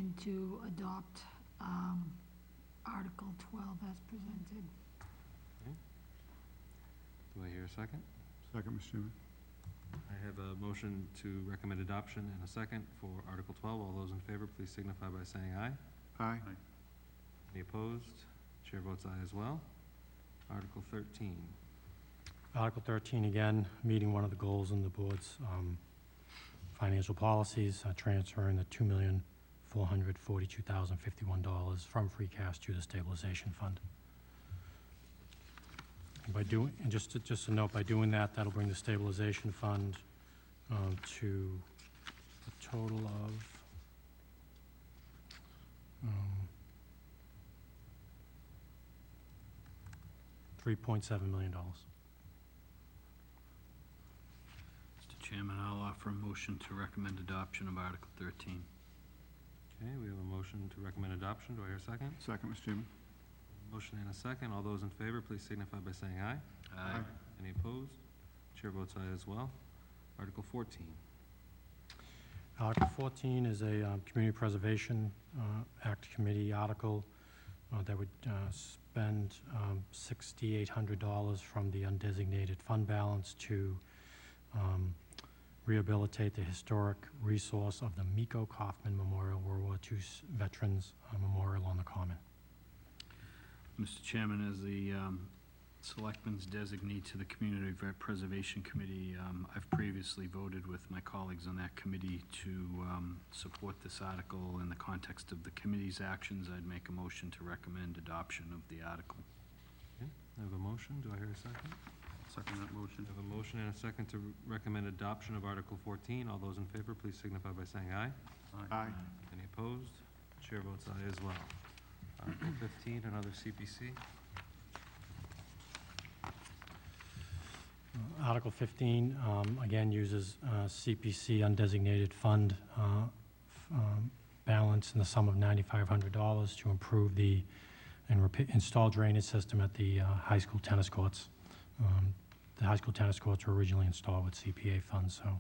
to adopt Article 12 as presented. Okay. Do I hear a second? Second, Mr. Chairman. I have a motion to recommend adoption and a second for Article 12. All those in favor, please signify by saying aye. Aye. Any opposed? Chair votes aye as well. Article 13. Article 13, again, meeting one of the goals in the board's financial policies, transferring the $2,442,051 from free cash to the stabilization fund. And by doing, and just a note, by doing that, that'll bring the stabilization fund to a total of $3.7 million. Mr. Chairman, I'll offer a motion to recommend adoption of Article 13. Okay, we have a motion to recommend adoption. Do I hear a second? Second, Mr. Chairman. Motion and a second. All those in favor, please signify by saying aye. Aye. Any opposed? Chair votes aye as well. Article 14. Article 14 is a Community Preservation Act Committee article that would spend $6,800 from the undesignated fund balance to rehabilitate the historic resource of the Miko Kaufman Memorial World War II Veterans Memorial on the Common. Mr. Chairman, as the Selectmen's designee to the Community Preservation Committee, I've previously voted with my colleagues on that committee to support this article in the context of the committee's actions. I'd make a motion to recommend adoption of the article. Okay, I have a motion. Do I hear a second? Second that motion. I have a motion and a second to recommend adoption of Article 14. All those in favor, please signify by saying aye. Aye. Any opposed? Chair votes aye as well. Article 15, another CPC. Article 15, again, uses CPC undesignated fund balance in the sum of $9,500 to improve the and install drainage system at the high school tennis courts. The high school tennis courts were originally installed with CPA funds, so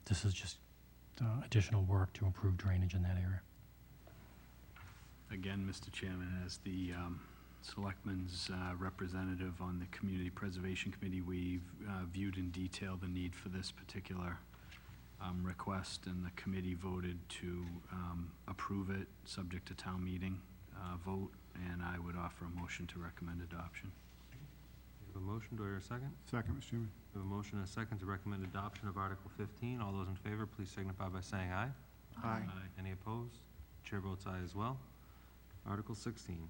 this is just additional work to improve drainage in that area. Again, Mr. Chairman, as the Selectmen's representative on the Community Preservation Committee, we've viewed in detail the need for this particular request, and the committee voted to approve it, subject to town meeting vote, and I would offer a motion to recommend adoption. We have a motion. Do I hear a second? Second, Mr. Chairman. We have a motion and a second to recommend adoption of Article 15. All those in favor, please signify by saying aye. Aye. Any opposed? Chair votes aye as well. Article 16.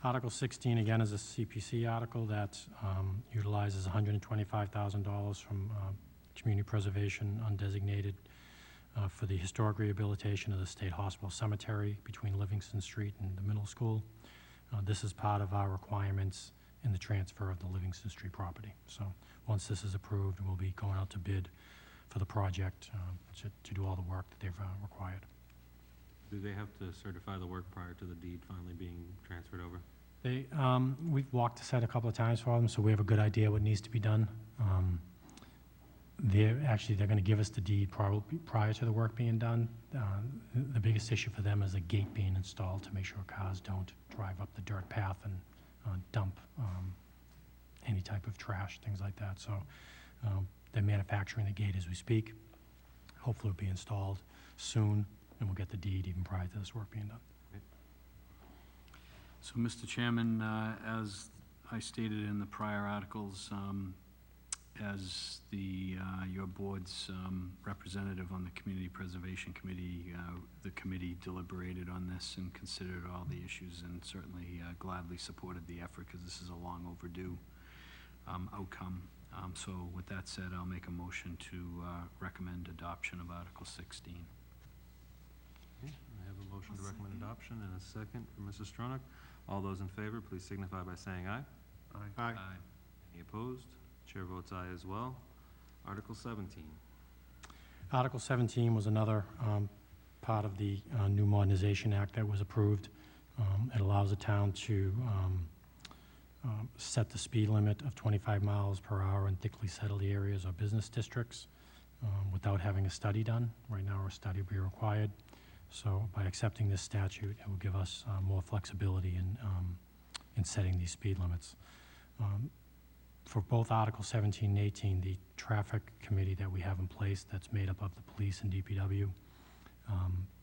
Article 16, again, is a CPC article that utilizes $125,000 from community preservation undesignated for the historic rehabilitation of the State Hospital Cemetery between Livingston Street and the middle school. This is part of our requirements in the transfer of the Livingston Street property. So once this is approved, we'll be going out to bid for the project to do all the work that they've required. Do they have to certify the work prior to the deed finally being transferred over? They, we've walked the site a couple of times for them, so we have a good idea what needs to be done. They're going to give us the deed probably prior to the work being done. The biggest issue for them is a gate being installed to make sure cars don't drive up the dirt path and dump any type of trash, things like that. So they're manufacturing the gate as we speak. Hopefully it'll be installed soon, and we'll get the deed even prior to this work being done. So, Mr. Chairman, as I stated in the prior articles, as your board's representative on the Community Preservation Committee, the committee deliberated on this and considered all the issues, and certainly gladly supported the effort, because this is a long overdue outcome. So with that said, I'll make a motion to recommend adoption of Article 16. Okay, I have a motion to recommend adoption and a second for Mrs. Stronach. All those in favor, please signify by saying aye. Aye. Any opposed? Chair votes aye as well. Article 17. Article 17 was another part of the new Modernization Act that was approved. It allows the town to set the speed limit of 25 miles per hour in thickly settled areas or business districts without having a study done. Right now, a study would be required. So by accepting this statute, it will give us more flexibility in setting these speed limits. For both Article 17 and 18, the traffic committee that we have in place that's made up of the police and DPW,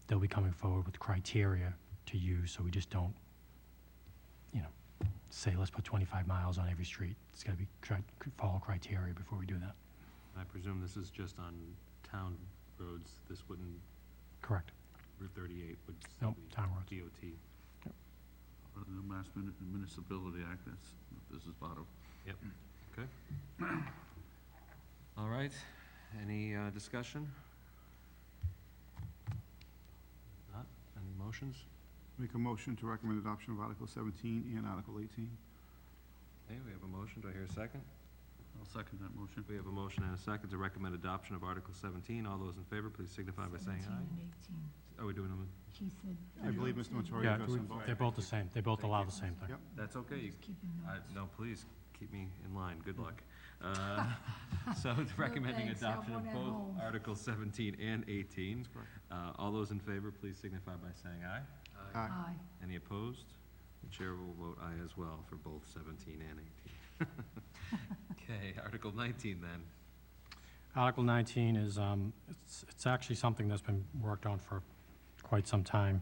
they'll be coming forward with criteria to use, so we just don't, say, let's put 25 miles on every street. It's got to be follow criteria before we do that. I presume this is just on town roads. This wouldn't, Correct. Route 38 would still Nope, be town roads. DOT. The Mass Municipality Act, this is part of. Yep, okay. All right, any discussion? Not, any motions? Make a motion to recommend adoption of Article 17 and Article 18. Okay, we have a motion. Do I hear a second? I'll second that motion. We have a motion and a second to recommend adoption of Article 17. All those in favor, please signify by saying 17 aye. and 18. Are we doing them? He said. I believe Mr. Montori Yeah, addressed them both. they're both the same. They both allow the same thing. Yep. That's okay. Just keeping notes. No, please, keep me in line. Good luck. So recommending thanks. I have adoption of one at both home. Articles 17 and 18. That's correct. All those in favor, please signify by saying aye. Aye. Aye. Any opposed? The chair will vote aye as well for both 17 and 18. Okay, Article 19 then. Article 19 is, it's actually something that's been worked on for quite some time.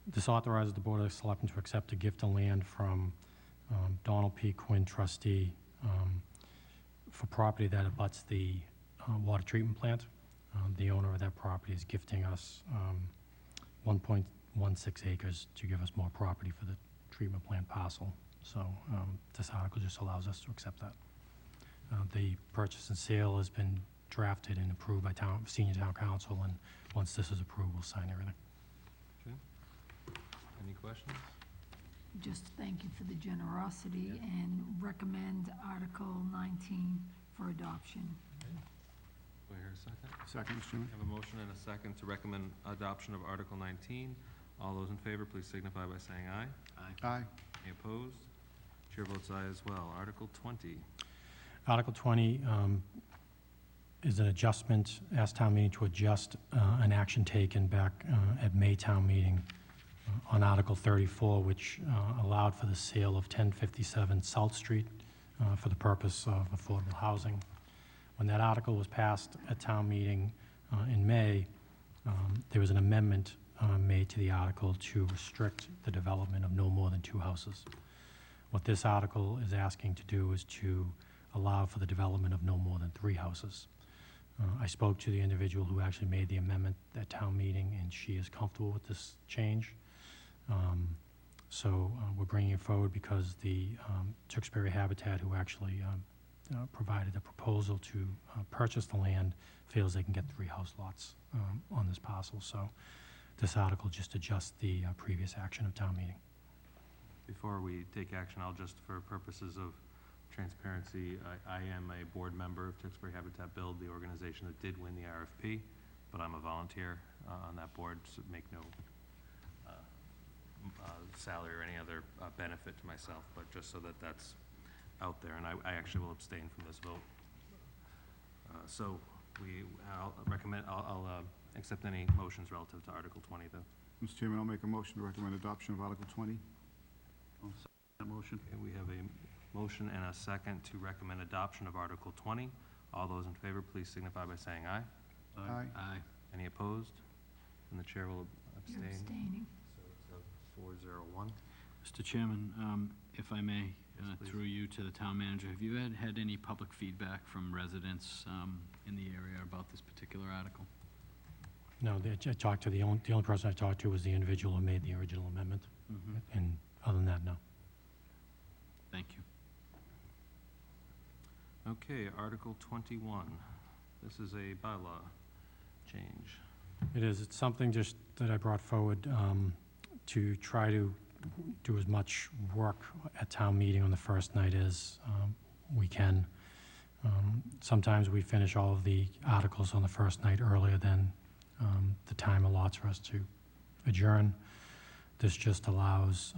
This authorizes the Board of Selectmen to accept a gift of land from Donald P. Quinn, trustee, for property that abuts the water treatment plant. The owner of that property is gifting us 1.16 acres to give us more property for the treatment plant parcel. So this article just allows us to accept that. The purchase and sale has been drafted and approved by senior town council, and once this is approved, we'll sign everything. Any questions? Just thank you for the generosity and recommend Article 19 for adoption. Do I hear a second? Second, Mr. Chairman. I have a motion and a second to recommend adoption of Article 19. All those in favor, please signify by saying aye. Aye. Any opposed? Chair votes aye as well. Article 20. Article 20 is an adjustment, ask town meeting to adjust an action taken back at May town meeting on Article 34, which allowed for the sale of 1057 South Street for the purpose of affordable housing. When that article was passed at town meeting in May, there was an amendment made to the article to restrict the development of no more than 2 houses. What this article is asking to do is to allow for the development of no more than 3 houses. I spoke to the individual who actually made the amendment at town meeting, and she is comfortable with this change. So we're bringing it forward because the Tewksbury Habitat, who actually provided a proposal to purchase the land, feels they can get 3 house lots on this parcel. So this article just adjusts the previous action of town meeting. Before we take action, I'll just, for purposes of transparency, I am a board member of Tewksbury Habitat Build, the organization that did win the RFP, but I'm a volunteer on that board, so make no salary or any other benefit to myself, but just so that that's out there, and I actually will abstain from this vote. So I'll recommend, I'll accept any motions relative to Article 20, though. Mr. Chairman, I'll make a motion to recommend adoption of Article 20. I'll second that motion. Okay, we have a motion and a second to recommend adoption of Article 20. All those in favor, please signify by saying aye. Aye. Aye. Any opposed? And the chair will You're abstain. abstaining. So it's a 4-0-1. Mr. Chairman, if I may, Yes, please. through you to the town manager, have you had any public feedback from residents in the area about this particular article? No, I talked to the only person I talked to was the individual who made the original amendment, and other than that, no. Thank you. Okay, Article 21. This is a bylaw change. It is. It's something just that I brought forward to try to do as much work at town meeting on the first night as we can. Sometimes we finish all of the articles on the first night earlier than the time allots for us to adjourn. This just allows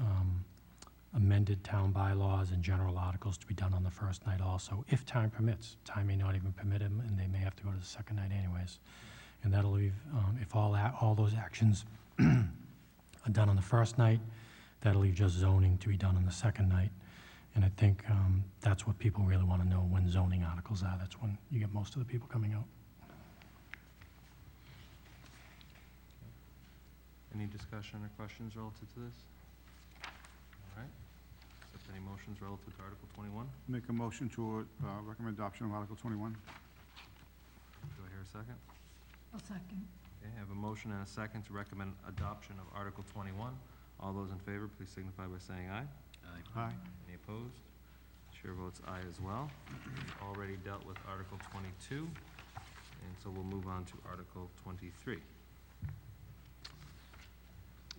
amended town bylaws and general articles to be done on the first night also, if time permits. Time may not even permit them, and they may have to go to the second night anyways. And that'll leave, if all those actions are done on the first night, that'll leave just zoning to be done on the second night. And I think that's what people really want to know, when zoning articles are. That's when you get most of the people coming out. Any discussion or questions relative to this? All right. Accept any motions relative to Article 21? Make a motion to recommend adoption of Article 21. Do I hear a second? I'll second. Okay, I have a motion and a second to recommend adoption of Article 21. All those in favor, please signify by saying aye. Aye. Any opposed? Chair votes aye as well. We've already dealt with Article 22, and so we'll move on to Article 23.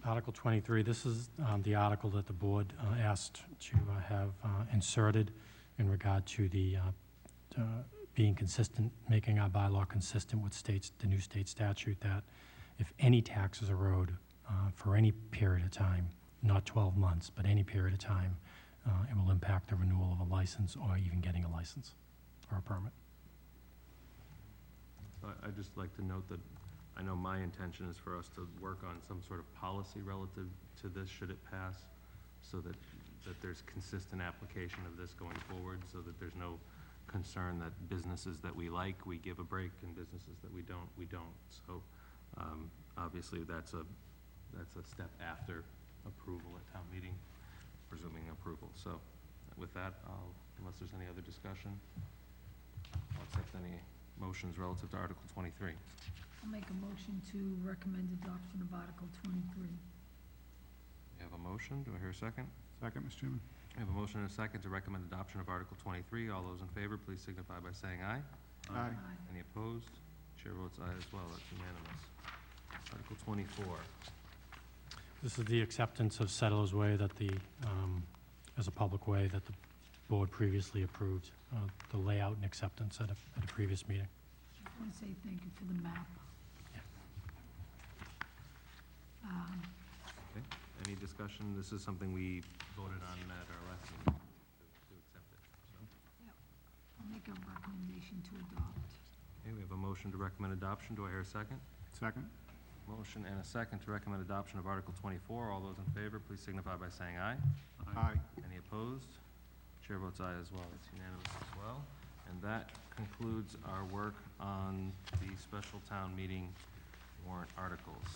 Article 23, this is the article that the board asked to have inserted in regard to the being consistent, making our bylaw consistent with the new state statute, that if any taxes erode for any period of time, not 12 months, but any period of time, it will impact the renewal of a license or even getting a license or a permit. I'd just like to note that I know my intention is for us to work on some sort of policy relative to this, should it pass, so that there's consistent application of this going forward, so that there's no concern that businesses that we like, we give a break, and businesses that we don't, we don't. So obviously that's a step after approval at town meeting, presuming approval. So with that, unless there's any other discussion, I'll accept any motions relative to Article 23. I'll make a motion to recommend adoption of Article 23. We have a motion. Do I hear a second? Second, Mr. Chairman. We have a motion and a second to recommend adoption of Article 23. All those in favor, please signify by saying aye. Aye. Any opposed? Chair votes aye as well. That's unanimous. Article 24. This is the acceptance of Settlers Way that as a public way that the board previously approved, the layout and acceptance at a previous meeting. I want to say thank you for the map. Okay. Any discussion? This is something we voted on at our last meeting to accept it. So, I'll make a recommendation to adopt. okay, we have a motion to recommend adoption. Do I hear a second? Second. Motion and a second to recommend adoption of Article 24. All those in favor, please signify by saying aye. Aye. Any opposed? Chair votes aye as well. It's unanimous as well. And that concludes our work on the special town meeting warrant articles.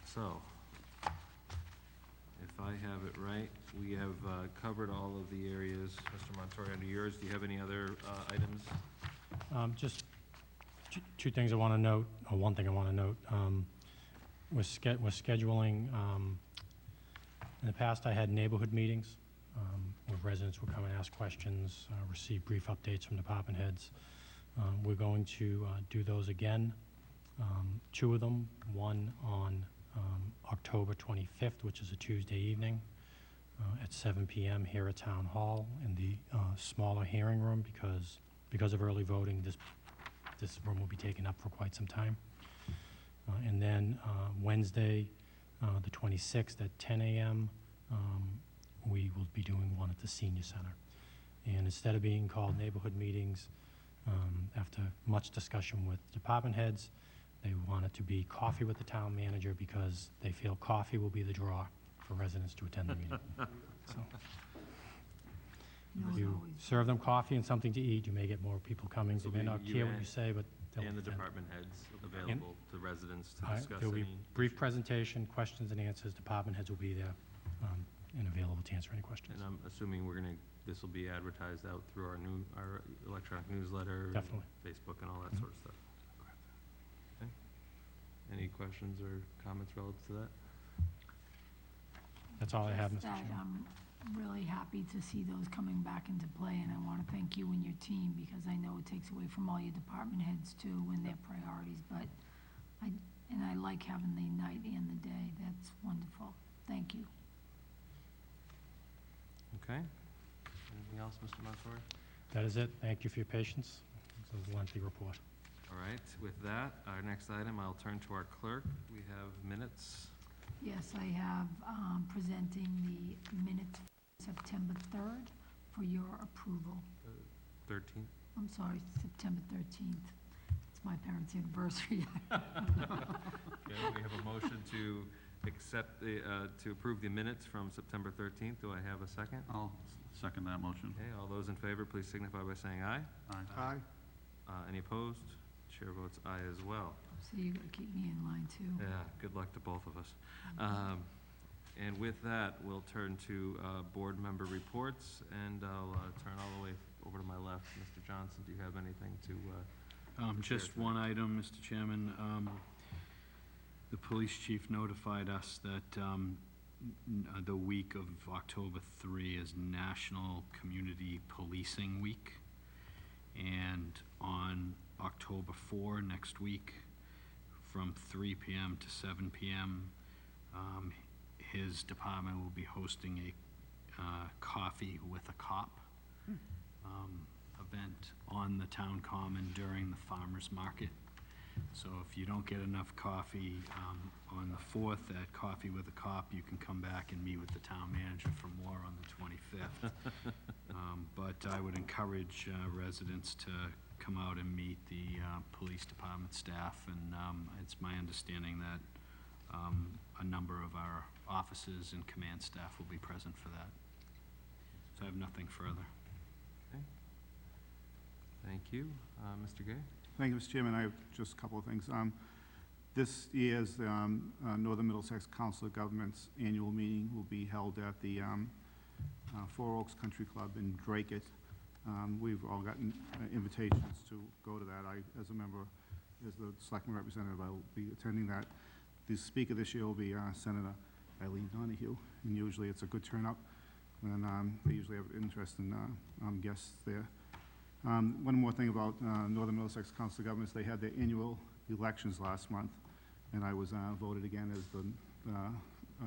So, if I have it right, we have covered all of the areas. Mr. Montori, under yours, do you have any other items? Just two things I want to note, or one thing I want to note. We're scheduling, in the past I had neighborhood meetings where residents would come and ask questions, receive brief updates from department heads. We're going to do those again, two of them, one on October 25th, which is a Tuesday evening, at 7 p.m. here at Town Hall in the smaller hearing room, because of early voting, this room will be taken up for quite some time. And then Wednesday, the 26th at 10 a.m., we will be doing one at the Senior Center. And instead of being called neighborhood meetings, after much discussion with department heads, they want it to be coffee with the town manager, because they feel coffee will be the draw for residents to attend the meeting. So, No, if it's you always- serve them coffee and something to eat, you may get more people coming. They So may we- not you hear what and- you say, but they'll And the attend. department heads available to residents to All right, discuss there'll be any brief issues. presentation, questions and answers. Department heads will be there and available to answer any questions. And I'm assuming this will be advertised out through our electronic newsletter. and Definitely. Facebook and all that Mhm. sort of stuff. Okay. Any questions or comments relative to that? That's all I have, Mr. That Chairman. I'm really happy to see those coming back into play, and I want to thank you and your team, because I know it takes away from all your department heads too and their priorities, but I like having the night and the day. That's wonderful. Thank you. Okay. Anything else, Mr. Montori? That is it. Thank you for your patience. It's a lengthy report. All right, with that, our next item, I'll turn to our clerk. We have minutes. Yes, I have presenting the minutes for September 3rd for your approval. 13th. I'm sorry, September 13th. It's my parents' anniversary. Okay, we have a motion to accept the, to approve the minutes from September 13th. Do I have a second? I'll second that motion. Okay, all those in favor, please signify by saying aye. Aye. Any opposed? Chair votes aye as well. So you gotta keep me in line too. Yeah, good luck to both of us. And with that, we'll turn to board member reports, and I'll turn all the way over to my left. Mr. Johnson, do you have anything to? Just one item, Mr. Chairman. The police chief notified us that the week of October 3 is National Community Policing Week. And on October 4, next week, from 3 p.m. to 7 p.m., his department will be hosting a coffee with a cop event on the town common during the farmer's market. So if you don't get enough coffee on the 4th at Coffee with a Cop, you can come back and meet with the town manager for more on the 25th. But I would encourage residents to come out and meet the police department staff, and it's my understanding that a number of our officers and command staff will be present for that. So I have nothing further. Okay. Thank you. Mr. Gay? Thank you, Mr. Chairman. I have just a couple of things. This year's Northern Middlesex Council of Governments annual meeting will be held at the Four Oaks Country Club in Dracut. We've all gotten invitations to go to that. I, as a member, as the Selectmen representative, I will be attending that. The speaker this year will be Senator Eileen Donahue, and usually it's a good turnout, and they usually have interesting guests there. One more thing about Northern Middlesex Council of Governments, they had their annual elections last month, and I was voted again as the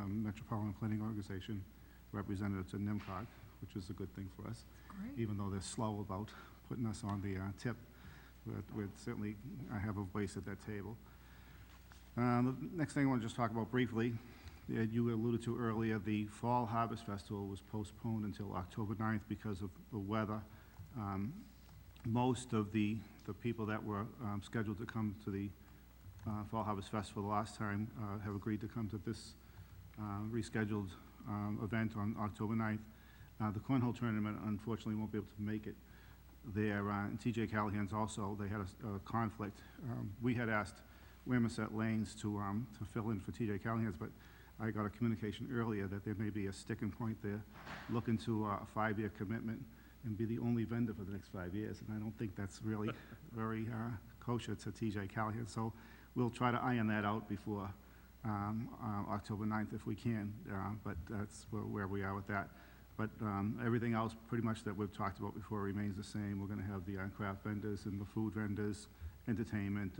Metropolitan Planning Organization representative to NIMCOG, which is a good thing for us. Great. Even though they're slow about putting us on the tip, we're certainly, I have a voice at that table. The next thing I want to just talk about briefly, you alluded to earlier, the Fall Harvest Festival was postponed until October 9th because of the weather. Most of the people that were scheduled to come to the Fall Harvest Festival the last time have agreed to come to this rescheduled event on October 9th. The Cornhole Tournament, unfortunately, won't be able to make it there. And TJ Callahan's also, they had a conflict. We had asked Wilmette Lanes to fill in for TJ Callahan's, but I got a communication earlier that there may be a sticking point there, looking to a 5-year commitment and be the only vendor for the next 5 years. And I don't think that's really very kosher to TJ Callahan. So we'll try to iron that out before October 9th if we can, but that's where we are with that. But everything else pretty much that we've talked about before remains the same. We're going to have the craft vendors and the food vendors, entertainment,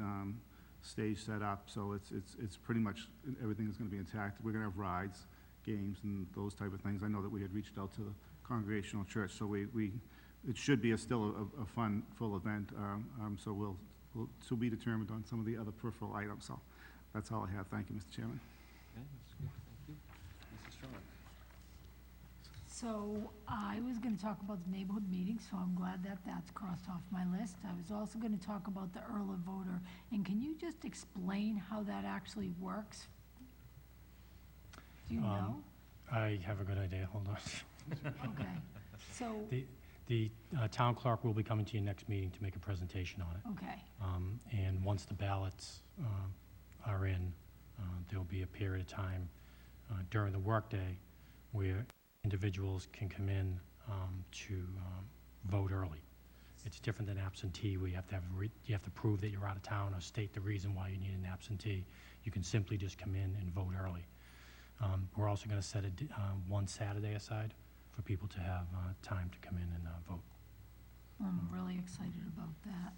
stage set up. So it's pretty much everything is going to be intact. We're going to have rides, games, and those type of things. I know that we had reached out to the Congregational Church, so it should be still a fun, full event. So we'll to be determined on some of the other peripheral items. So that's all I have. Thank you, Mr. Chairman. Okay, that's good. Thank you. Mrs. Strong? So I was gonna talk about the neighborhood meeting, so I'm glad that that's crossed off my list. I was also gonna talk about the early voter, and can you just explain how that actually works? Do you know? I have a good idea, hold on. Okay, so, The town clerk will be coming to your next meeting to make a presentation on it. okay, And once the ballots are in, there'll be a period of time during the workday where individuals can come in to vote early. It's different than absentee, where you have to prove that you're out of town or state the reason why you need an absentee. You can simply just come in and vote early. We're also going to set one Saturday aside for people to have time to come in and vote. I'm really excited about that.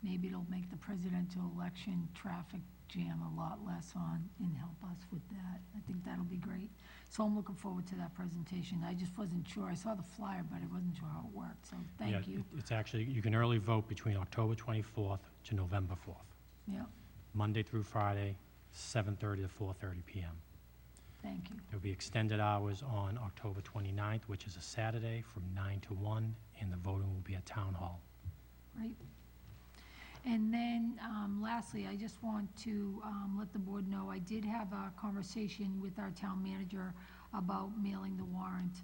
Maybe it'll make the presidential election traffic jam a lot less on and help us with that. I think that'll be great. So I'm looking forward to that presentation. I just wasn't sure. I saw the flyer, but I wasn't sure how it worked, so thank you. It's actually, you can early vote between October 24th to November 4th. Yeah, Monday through Friday, 7:30 to 4:30 p.m. thank you. There'll be extended hours on October 29th, which is a Saturday, from 9 to 1, and the voting will be at Town Hall. Great. And then, lastly, I just want to let the board know, I did have a conversation with our town manager about mailing the warrant.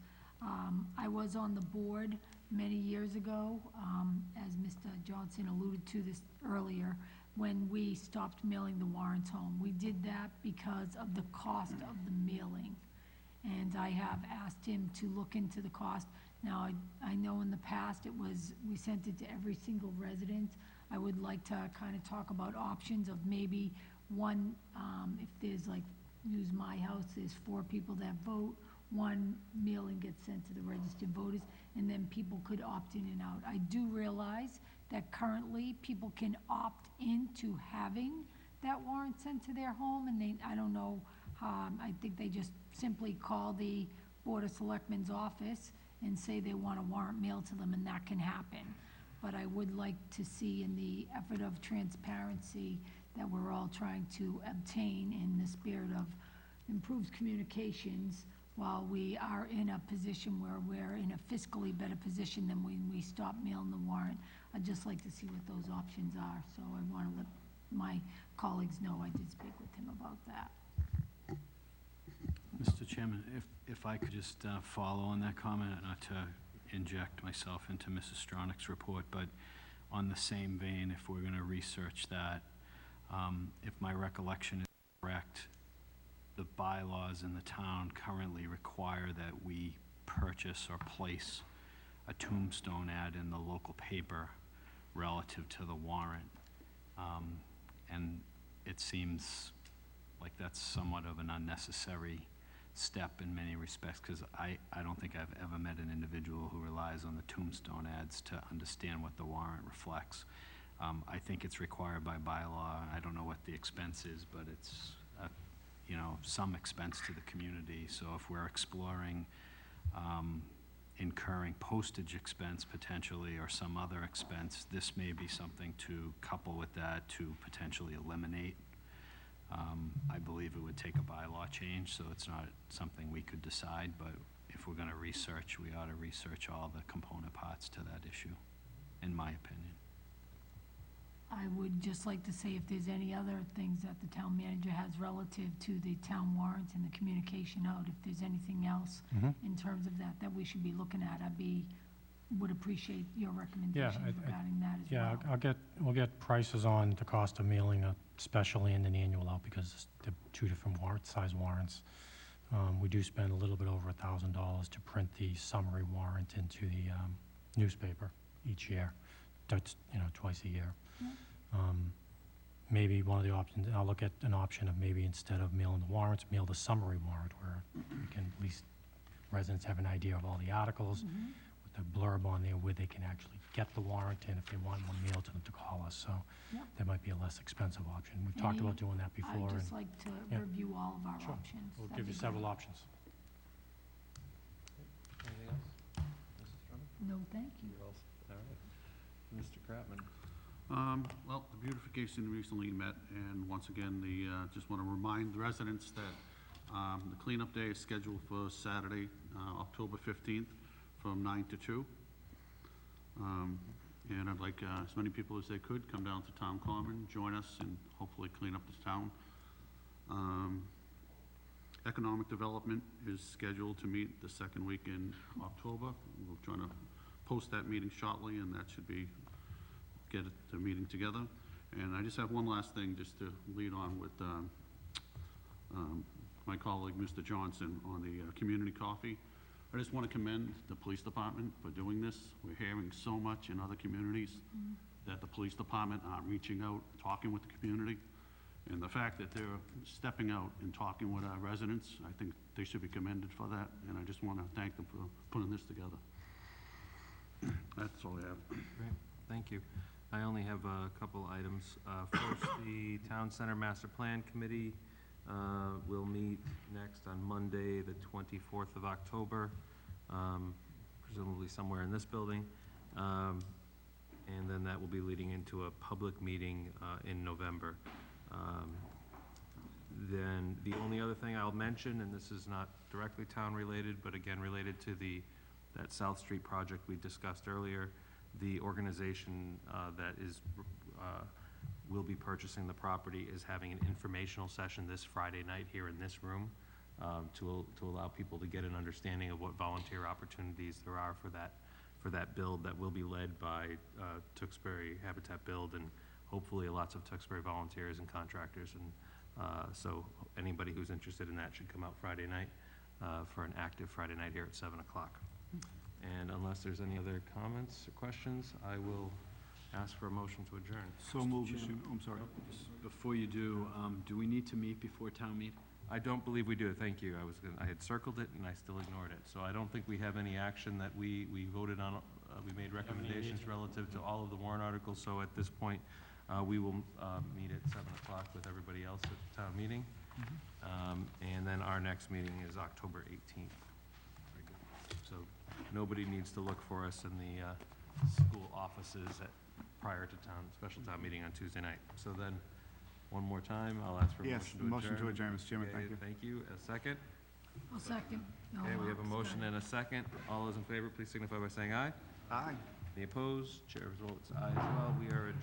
I was on the board many years ago, as Mr. Johnson alluded to this earlier, when we stopped mailing the warrants home. We did that because of the cost of the mailing. And I have asked him to look into the cost. Now, I know in the past we sent it to every single resident. I would like to kind of talk about options of maybe one, if there's like, use my house, there's 4 people that vote, one mailing gets sent to the registered voters, and then people could opt in and out. I do realize that currently people can opt into having that warrant sent to their home, and I don't know, I think they just simply call the Board of Selectmen's office and say they want a warrant mailed to them, and that can happen. But I would like to see, in the effort of transparency that we're all trying to obtain in the spirit of improved communications, while we are in a position where we're in a fiscally better position than when we stop mailing the warrant, I'd just like to see what those options are. So I want to let my colleagues know I did speak with him about that. Mr. Chairman, if I could just follow on that comment, not to inject myself into Mrs. Stronach's report, but on the same vein, if we're going to research that, if my recollection is correct, the bylaws in the town currently require that we purchase or place a tombstone ad in the local paper relative to the warrant. And it seems like that's somewhat of an unnecessary step in many respects, because I don't think I've ever met an individual who relies on the tombstone ads to understand what the warrant reflects. I think it's required by bylaw. I don't know what the expense is, but it's some expense to the community. So if we're exploring incurring postage expense potentially, or some other expense, this may be something to couple with that to potentially eliminate. I believe it would take a bylaw change, so it's not something we could decide, but if we're gonna research, we ought to research all the component parts to that issue, in my opinion. I would just like to say, if there's any other things that the town manager has relative to the town warrant and the communication out, if there's anything else in terms of that we should be looking at, would appreciate your recommendations regarding that as well. Yeah, we'll get prices on the cost of mailing a special and an annual out, because they're 2 different size warrants. We do spend a little bit over $1,000 to print the summary warrant into the newspaper each year. That's, twice a year. Yeah. Maybe one of the options, I'll look at an option of maybe instead of mailing the warrants, mail the summary warrant, where we can, at least residents have an idea of all the articles, with the blurb on there where they can actually get the warrant, and if they want one mailed to them, to call us. So Yep. that might be a less expensive option. We've talked about doing that before. I'd just and like to yeah. review all of our Sure. options. We'll That'd give you be several great. options. Anything else? Mrs. Drummond? No, thank you. You're all set. All right. Mr. Kratman? Well, the beautification recently met, and once again, just want to remind the residents that the cleanup day is scheduled for Saturday, October 15th, from 9 to 2. And I'd like as many people as they could come down to Town Common, join us, and hopefully clean up this town. Economic Development is scheduled to meet the second week in October. We're trying to post that meeting shortly, and that should be get the meeting together. And I just have one last thing just to lead on with my colleague, Mr. Johnson, on the community coffee. I just want to commend the police department for doing this. We're hearing so much in other communities that the police department aren't reaching out, talking with the community. And the fact that they're stepping out and talking with our residents, I think they should be commended for that. And I just want to thank them for putting this together. That's all I have. Great, thank you. I only have a couple items. First, the Town Center Master Plan Committee will meet next on Monday, the 24th of October, presumably somewhere in this building. And then that will be leading into a public meeting in November. Then the only other thing I'll mention, and this is not directly town related, but again related to that South Street project we discussed earlier, the organization that is will be purchasing the property is having an informational session this Friday night here in this room to allow people to get an understanding of what volunteer opportunities there are for that build that will be led by Tewksbury Habitat Build and hopefully lots of Tewksbury volunteers and contractors. And so anybody who's interested in that should come out Friday night for an active Friday night here at 7 o'clock. And unless there's any other comments or questions, I will ask for a motion to adjourn. So moved, Chairman. I'm sorry. Before you do we need to meet before town meeting? I don't believe we do, thank you. I had circled it and I still ignored it. So I don't think we have any action that we voted on. We made recommendations relative to all of the warrant articles. So at this point, we will meet at 7 o'clock with everybody else at the town meeting. And then our next meeting is October 18th. Very good. So nobody needs to look for us in the school offices prior to special town meeting on Tuesday night. So then, one more time, I'll ask for a Yes, motion to adjourn. motion to adjourn, Mr. Chairman, Okay, thank you. Thank you. A second? I'll second. No, Okay, we have a Mark's motion got it. and a second. All those in favor, please signify by saying aye. Aye. Any opposed? Chair votes aye as well. We are adjourned.